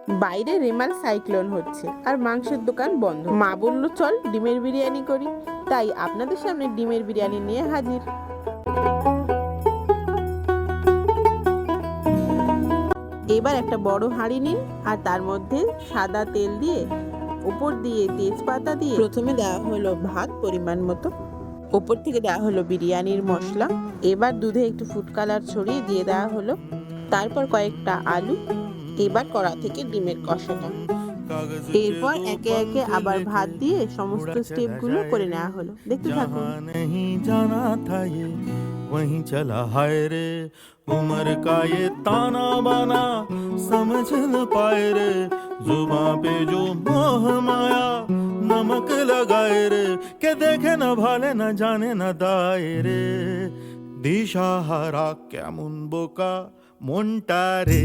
বাইরে রেমাল সাইক্লোন হচ্ছে আর মাংসের দোকান বন্ধ। মা বলল চল ডিমের বিরিয়ানি করি, তাই আপনাদের সামনে ডিমের বিরিয়ানি নিয়ে হাজির। এবার একটা বড় হাঁড়ি নিন আর তার মধ্যে সাদা তেল দিয়ে উপর দিয়ে তেজপাতা দিয়ে প্রথমে দেওয়া হলো ভাত পরিমাণ মতো, উপর থেকে দেওয়া হলো বিরিয়ানির মশলা। এবার দুধে একটু ফুড কালার ছড়িয়ে দিয়ে দেওয়া হলো, তারপর কয়েকটা আলু, এবার কড়া থেকে ডিমের কষাটা, এরপর একে একে আবার ভাত দিয়ে সমস্ত স্টেপগুলো করে নেওয়া হলো। দেখতে থাকুন। জানা থা ये वहीं चला हाय रे उम्र का ये ताना बाना समझ न पाए रे जुबां पे जो मोह माया नमक लगाए रे के देखे न भाले न जाने न दाए रे दिशाहारा केमन बोका মনটা রে।